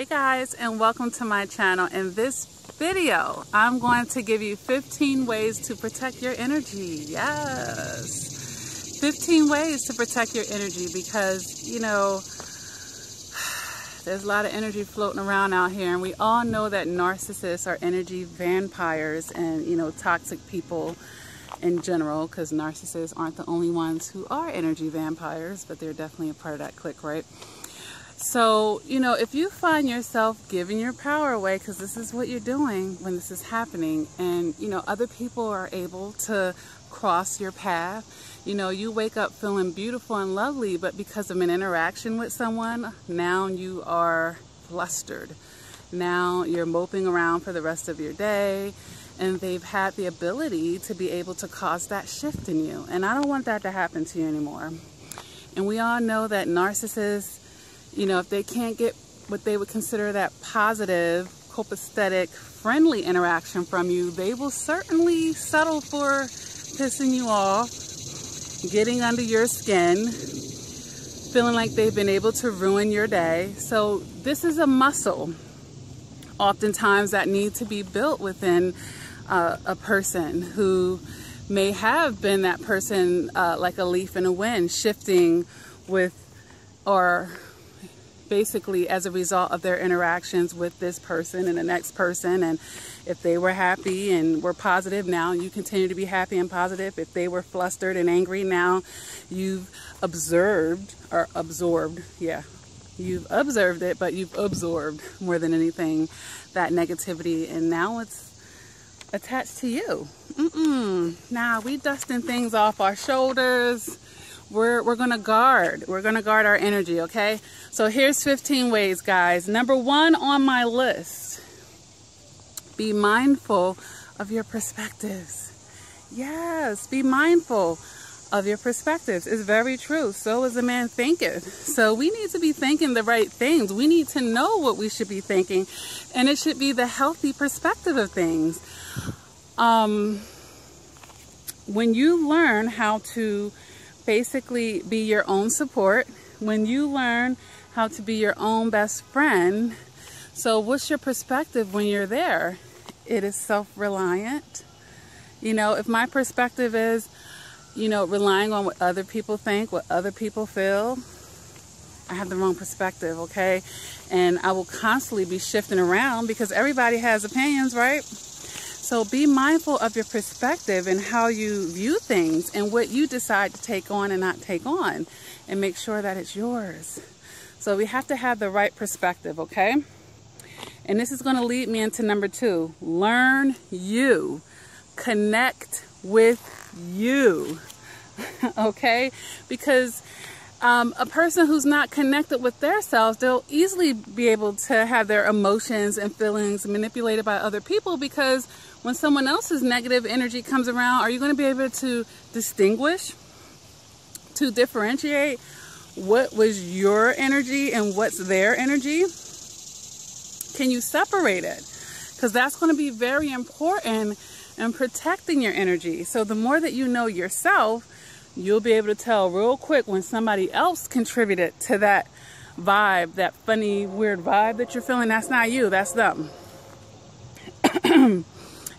guys, and welcome to my channel. In this video, I'm going to give you 15 ways to protect your energy. Yes, 15 ways to protect your energy, because you know there's a lot of energy floating around out here, and we all know that narcissists are energy vampires and toxic people in general, because narcissists aren't the only ones who are energy vampires, but they're definitely a part of that clique, right? So, if you find yourself giving your power away, because this is what you're doing when this is happening, and, other people are able to cross your path, you wake up feeling beautiful and lovely, but because of an interaction with someone, now you are flustered. Now you're moping around for the rest of your day, and they've had the ability to be able to cause that shift in you. And I don't want that to happen to you anymore. And we all know that narcissists, if they can't get what they would consider that positive, copacetic, friendly interaction from you, they will certainly settle for pissing you off, getting under your skin, feeling like they've been able to ruin your day. So this is a muscle, oftentimes, that needs to be built within a person who may have been that person, like a leaf in a wind, shifting with, or basically as a result of their interactions with this person and the next person. And if they were happy and were positive, now you continue to be happy and positive. If they were flustered and angry, now you've observed or absorbed, you've observed it, but you've absorbed more than anything that negativity, and now it's attached to you. Now we dusting things off our shoulders. We're gonna guard our energy, okay? So here's 15 ways, guys. Number 1 on my list: be mindful of your perspectives. Yes, be mindful of your perspectives. It's very true. So is a man thinketh. So we need to be thinking the right things. We need to know what we should be thinking, and it should be the healthy perspective of things. When you learn how to basically be your own support, when you learn how to be your own best friend, so what's your perspective when you're there? It is self-reliant. If my perspective is, relying on what other people think, what other people feel, I have the wrong perspective, okay? And I will constantly be shifting around because everybody has opinions, right? So be mindful of your perspective and how you view things and what you decide to take on and not take on, and make sure that it's yours. So we have to have the right perspective, okay? And this is going to lead me into number 2. Learn you. Connect with you. Okay? Because a person who's not connected with their selves, they'll easily be able to have their emotions and feelings manipulated by other people, because when someone else's negative energy comes around, are you going to be able to distinguish, to differentiate what was your energy and what's their energy? Can you separate it? Because that's going to be very important in protecting your energy. So the more that you know yourself, you'll be able to tell real quick when somebody else contributed to that vibe, that funny, weird vibe that you're feeling. That's not you, that's them.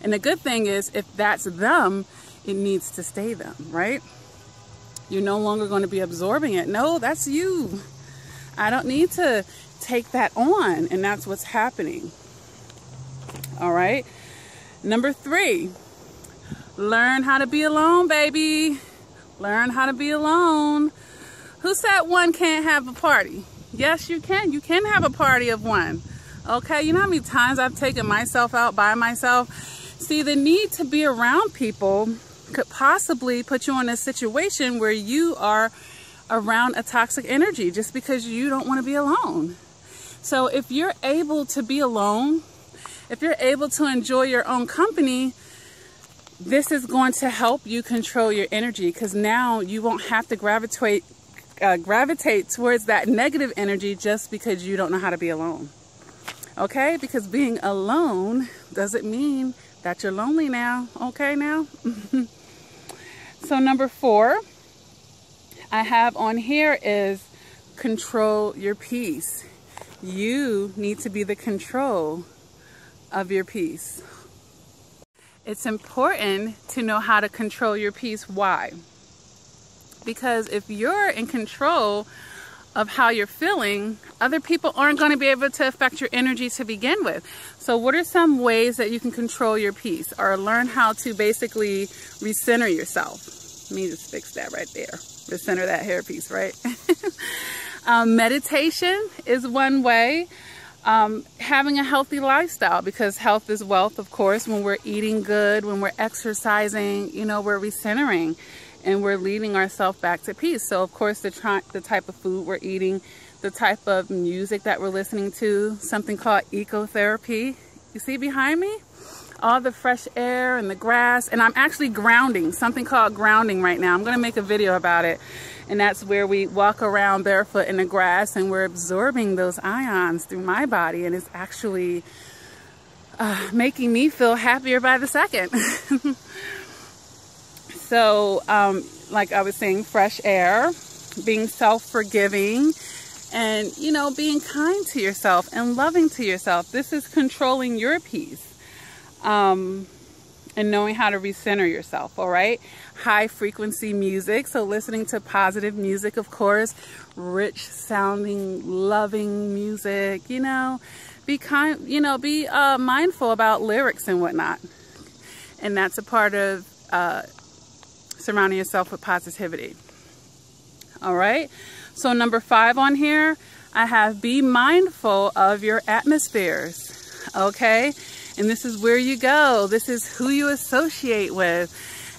And the good thing is, if that's them, it needs to stay them, right? You're no longer going to be absorbing it. No, that's you. I don't need to take that on, and that's what's happening. All right. Number 3, learn how to be alone, baby. Learn how to be alone. Who said one can't have a party? Yes, you can. You can have a party of one. Okay, you know how many times I've taken myself out by myself? See, the need to be around people could possibly put you in a situation where you are around a toxic energy just because you don't want to be alone. So if you're able to be alone, if you're able to enjoy your own company, this is going to help you control your energy, because now you won't have to gravitate towards that negative energy just because you don't know how to be alone. Okay? Because being alone doesn't mean that you're lonely now. Okay now? So number 4 I have on here is control your peace. You need to be the control of your peace. It's important to know how to control your peace. Why? Because if you're in control of how you're feeling, other people aren't going to be able to affect your energy to begin with. So what are some ways that you can control your peace, or learn how to basically recenter yourself? Let me just fix that right there. Recenter that hairpiece, right? Meditation is one way. Having a healthy lifestyle, because health is wealth, of course. When we're eating good, when we're exercising, you know, we're recentering and we're leading ourselves back to peace. So of course the type of food we're eating, the type of music that we're listening to, something called ecotherapy. You see behind me? All the fresh air and the grass. And I'm actually grounding, something called grounding right now. I'm going to make a video about it. And that's where we walk around barefoot in the grass and we're absorbing those ions through my body. And it's actually making me feel happier by the second. So, like I was saying, fresh air, being self-forgiving, and, you know, being kind to yourself and loving to yourself. This is controlling your peace. And knowing how to recenter yourself, all right? High frequency music, so listening to positive music, of course, rich sounding, loving music, you know, be kind, you know, be mindful about lyrics and whatnot. And that's a part of surrounding yourself with positivity. All right, so number 5 on here, I have be mindful of your atmospheres, okay? And this is where you go. This is who you associate with.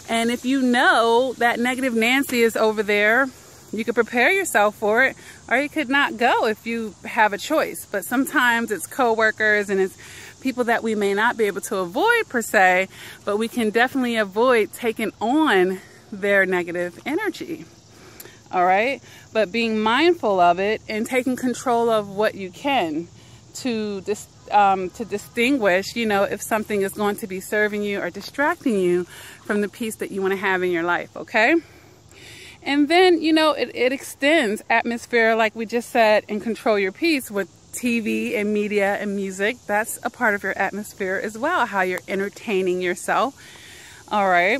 And if you know that negative Nancy is over there, you could prepare yourself for it, or you could not go if you have a choice. But sometimes it's coworkers and it's people that we may not be able to avoid per se, but we can definitely avoid taking on their negative energy. All right? But being mindful of it and taking control of what you can to distinguish, you know, if something is going to be serving you or distracting you from the peace that you want to have in your life, okay? And then, you know, it extends atmosphere, like we just said, and control your peace with TV and media and music. That's a part of your atmosphere as well, how you're entertaining yourself, all right?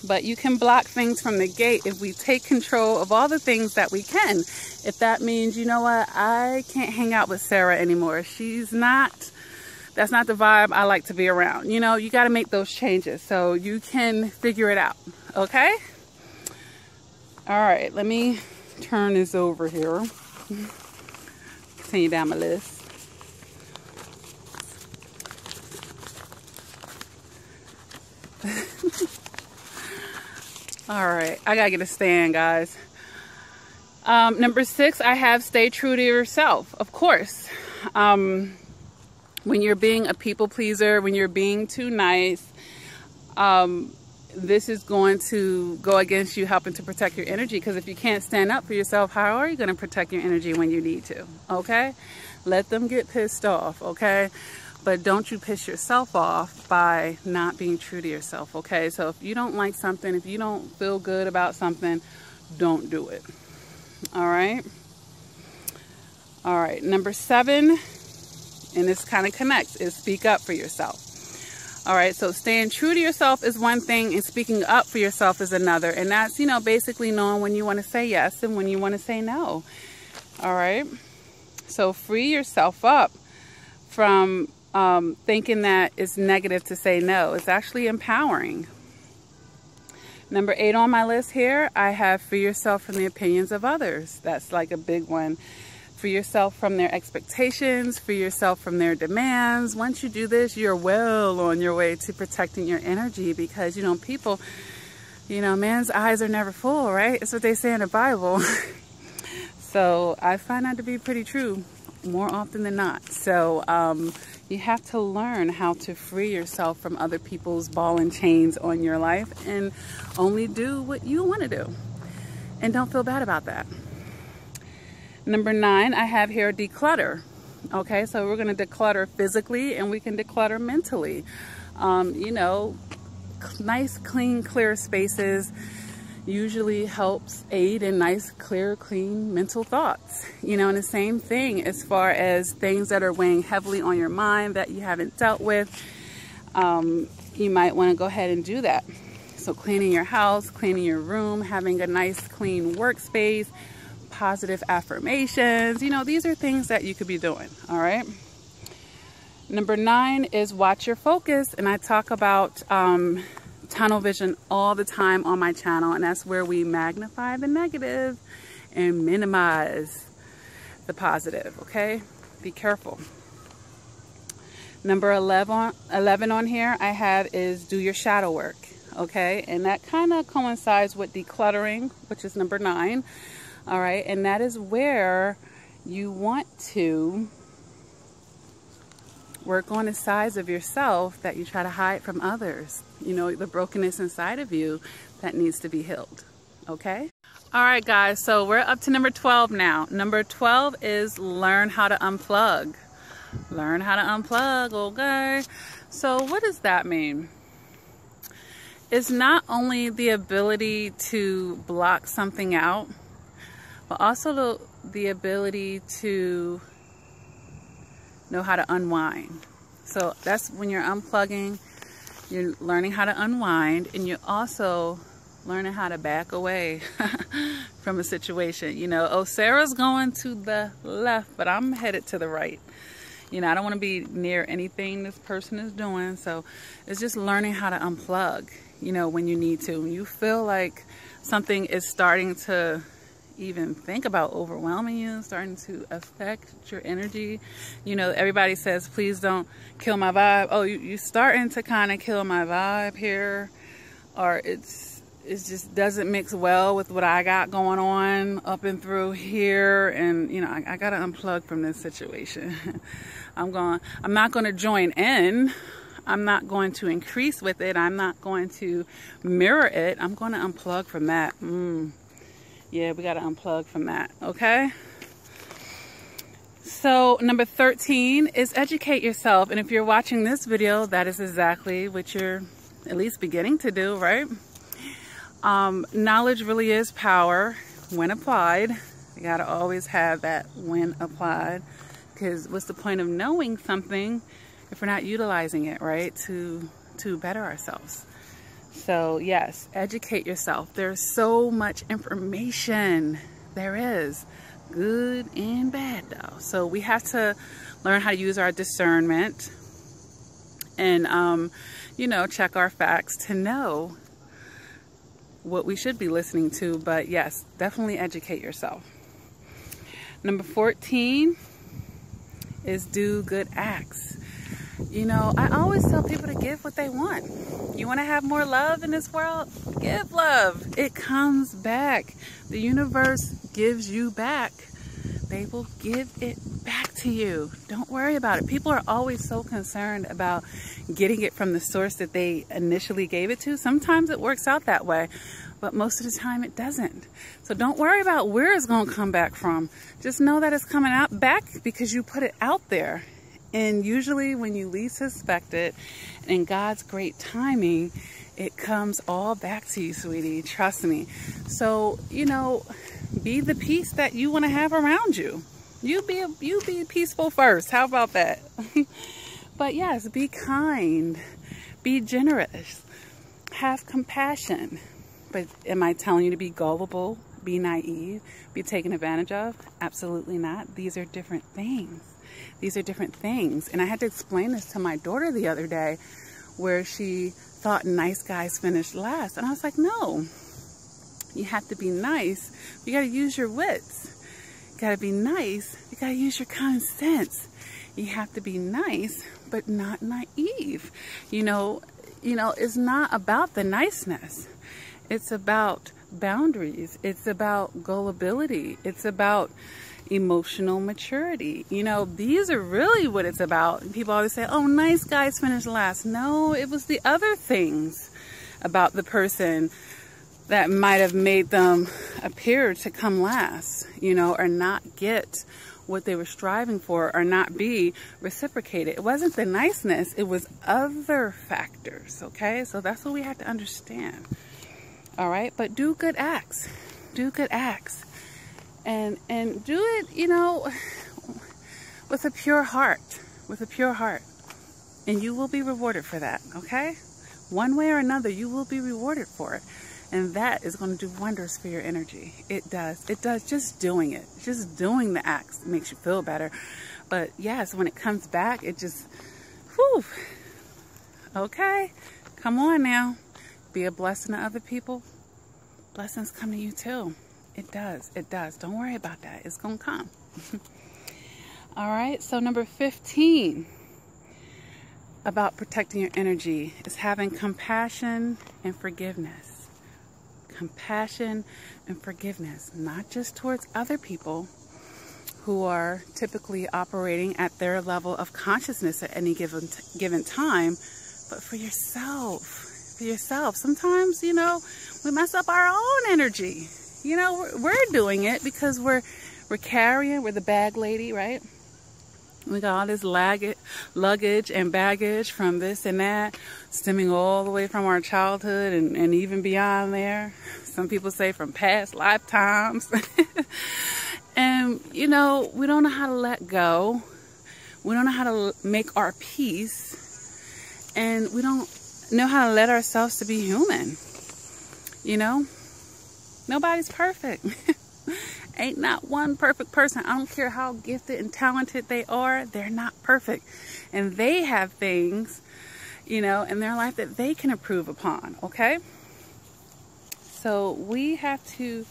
But you can block things from the gate if we take control of all the things that we can. If that means, you know what, I can't hang out with Sarah anymore. That's not the vibe I like to be around. You know, you got to make those changes so you can figure it out, okay? All right, let me turn this over here. Continue down my list. All right, I gotta get a stand, guys. Number 6, I have stay true to yourself, of course. When you're being a people pleaser, when you're being too nice, this is going to go against you helping to protect your energy, because if you can't stand up for yourself, how are you going to protect your energy when you need to? Okay? Let them get pissed off, okay? But don't you piss yourself off by not being true to yourself, okay? So if you don't like something, if you don't feel good about something, don't do it. All right? All right, number 7, and this kind of connects, is speak up for yourself. All right, so staying true to yourself is one thing, and speaking up for yourself is another. And that's, you know, basically knowing when you want to say yes and when you want to say no. All right? So free yourself up from thinking that it's negative to say no. It's actually empowering. Number 8 on my list here, I have free yourself from the opinions of others. That's like a big one. Free yourself from their expectations, free yourself from their demands. Once you do this, you're well on your way to protecting your energy, because, you know, people, you know, man's eyes are never full, right? That's what they say in the Bible. So I find that to be pretty true more often than not. So you have to learn how to free yourself from other people's ball and chains on your life, and only do what you want to do. And don't feel bad about that. Number 9, I have here declutter. Okay, so we're going to declutter physically, and we can declutter mentally. You know, nice, clean, clear spaces. usually helps aid in nice, clear, clean mental thoughts. You know, and the same thing as far as things that are weighing heavily on your mind that you haven't dealt with. You might want to go ahead and do that. So cleaning your house, cleaning your room, having a nice clean workspace, positive affirmations, you know, these are things that you could be doing. All right. Number 9 is watch your focus. And I talk about tunnel vision all the time on my channel, and that's where we magnify the negative and minimize the positive. Okay, be careful. Number 11 on here I have is do your shadow work. Okay, and that kind of coincides with decluttering, which is number 9. All right, and that is where you want to work on the sides of yourself that you try to hide from others. You know, the brokenness inside of you that needs to be healed. Okay? All right, guys, so we're up to number 12 now. Number 12 is learn how to unplug. Learn how to unplug, okay? So what does that mean? It's not only the ability to block something out, but also the ability to know how to unwind. So that's when you're unplugging, you're learning how to unwind, and you're also learning how to back away from a situation. You know, oh, Sarah's going to the left, but I'm headed to the right. You know, I don't want to be near anything this person is doing. So it's just learning how to unplug, you know, when you need to. When you feel like something is starting to even think about overwhelming you, starting to affect your energy. You know, everybody says, please don't kill my vibe. Oh, you starting to kind of kill my vibe here, or it just doesn't mix well with what I got going on up and through here, and you know, I gotta unplug from this situation. I'm not gonna join in. I'm not going to increase with it. I'm not going to mirror it. I'm going to unplug from that. Yeah, we got to unplug from that, okay? So number 13 is educate yourself. And if you're watching this video, that is exactly what you're at least beginning to do, right? Knowledge really is power when applied. You got to always have that when applied, because what's the point of knowing something if we're not utilizing it, right, to better ourselves? So yes, educate yourself. There's so much information. There is, good and bad though. So we have to learn how to use our discernment and, you know, check our facts to know what we should be listening to. But yes, definitely educate yourself. Number 14 is do good acts. You know, I always tell people to give what they want. You want to have more love in this world? Give love. It comes back. The universe gives you back. They will give it back to you. Don't worry about it. People are always so concerned about getting it from the source that they initially gave it to. Sometimes it works out that way, but most of the time it doesn't. So don't worry about where it's going to come back from. Just know that it's coming out back because you put it out there. And usually when you least suspect it, in God's great timing, it comes all back to you, sweetie. Trust me. So, you know, be the peace that you want to have around you. You be peaceful first. How about that? But yes, be kind. Be generous. Have compassion. But am I telling you to be gullible? Be naive? Be taken advantage of? Absolutely not. These are different things. These are different things. And I had to explain this to my daughter the other day, where she thought nice guys finished last. And I was like, no, you have to be nice. You got to use your wits. You got to be nice. You got to use your common sense. You have to be nice, but not naive. You know, it's not about the niceness. It's about boundaries. It's about gullibility. It's about emotional maturity. You know, these are really what it's about. People always say, oh, nice guys finish last. No, it was the other things about the person that might have made them appear to come last, you know, or not get what they were striving for, or not be reciprocated. It wasn't the niceness, it was other factors, okay? So that's what we have to understand. All right, but do good acts. Do good acts. And do it, you know, with a pure heart. With a pure heart. And you will be rewarded for that, okay? One way or another, you will be rewarded for it. And that is going to do wonders for your energy. It does. It does. Just doing it. Just doing the acts makes you feel better. But yes, when it comes back, it just, whew. Okay, come on now. Be a blessing to other people. Blessings come to you too. It does. It does. Don't worry about that. It's going to come. All right. So number 15 about protecting your energy is having compassion and forgiveness. Compassion and forgiveness, not just towards other people who are typically operating at their level of consciousness at any given time, but for yourself. For yourself. Sometimes, you know, we mess up our own energy. You know, we're doing it because we're carrying, we're the bag lady, right? We got all this luggage and baggage from this and that, stemming all the way from our childhood and even beyond there. Some people say from past lifetimes. And, you know, we don't know how to let go. We don't know how to make our peace. And we don't know how to let ourselves to be human. You know? Nobody's perfect. Ain't not one perfect person. I don't care how gifted and talented they are. They're not perfect. And they have things, you know, in their life that they can improve upon, okay? So we have to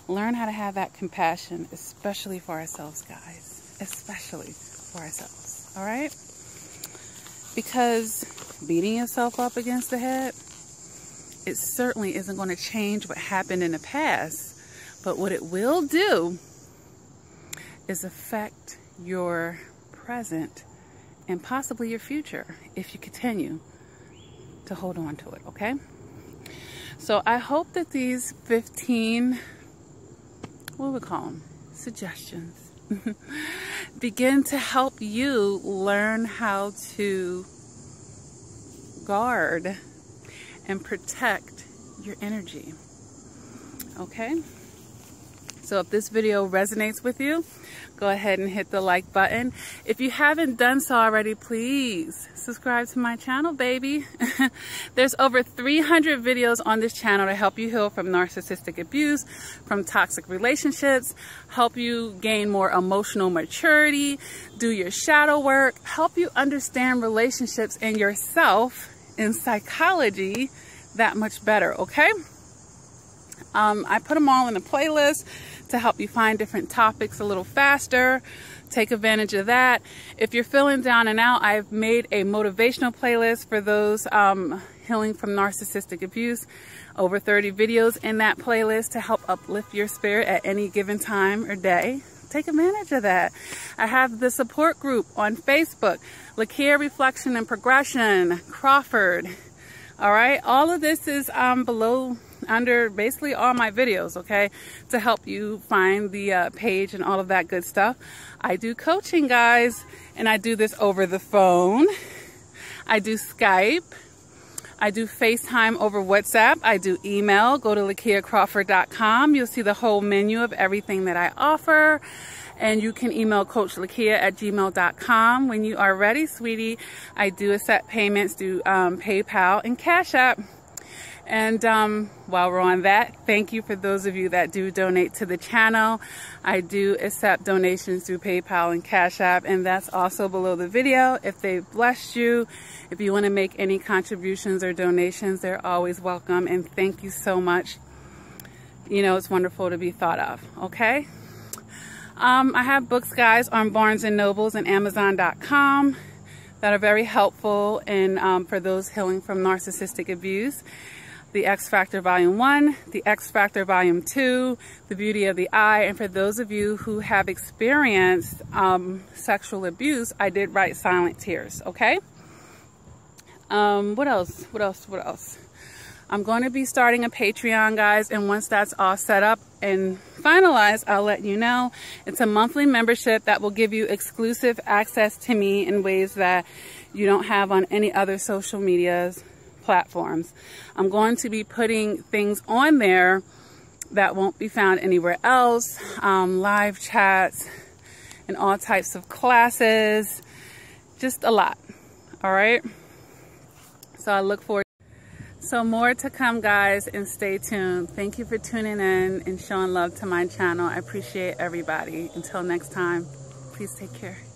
learn how to have that compassion, especially for ourselves, guys. Especially for ourselves, all right? Because beating yourself up against the head, it certainly isn't going to change what happened in the past. But what it will do is affect your present and possibly your future if you continue to hold on to it, okay? So I hope that these 15, what do we call them? Suggestions begin to help you learn how to guard and protect your energy, okay? So if this video resonates with you, go ahead and hit the like button. If you haven't done so already, please subscribe to my channel, baby. There's over 300 videos on this channel to help you heal from narcissistic abuse, from toxic relationships, help you gain more emotional maturity, do your shadow work, help you understand relationships and yourself in psychology that much better, okay? I put them all in a playlist to help you find different topics a little faster. Take advantage of that. If you're feeling down and out, I've made a motivational playlist for those healing from narcissistic abuse. Over 30 videos in that playlist to help uplift your spirit at any given time or day. Take advantage of that. I have the support group on Facebook, Lakia Reflection and Progression, Crawford. All right, all of this is below, under basically all my videos, okay, to help you find the page and all of that good stuff. I do coaching, guys, and I do this over the phone. I do Skype. I do FaceTime over WhatsApp. I do email. Go to LakiaCrawford.com. You'll see the whole menu of everything that I offer. And you can email CoachLakia@gmail.com. When you are ready, sweetie, I do accept payments through PayPal and Cash App. And while we're on that, thank you for those of you that do donate to the channel. I do accept donations through PayPal and Cash App, and that's also below the video. If they blessed you, if you want to make any contributions or donations, they're always welcome. And thank you so much. You know, it's wonderful to be thought of, okay? I have books, guys, on Barnes & Nobles and Amazon.com that are very helpful and for those healing from narcissistic abuse. The X Factor Volume 1, The X Factor Volume 2, The Beauty of the Eye, and for those of you who have experienced sexual abuse, I did write Silent Tears, okay? What else? I'm going to be starting a Patreon, guys, and once that's all set up and finalized, I'll let you know. It's a monthly membership that will give you exclusive access to me in ways that you don't have on any other social media platforms. I'm going to be putting things on there that won't be found anywhere else, live chats and all types of classes, just a lot. All right, so I look forward. So more to come, guys, and stay tuned. Thank you for tuning in and showing love to my channel. I appreciate everybody. Until next time, please take care.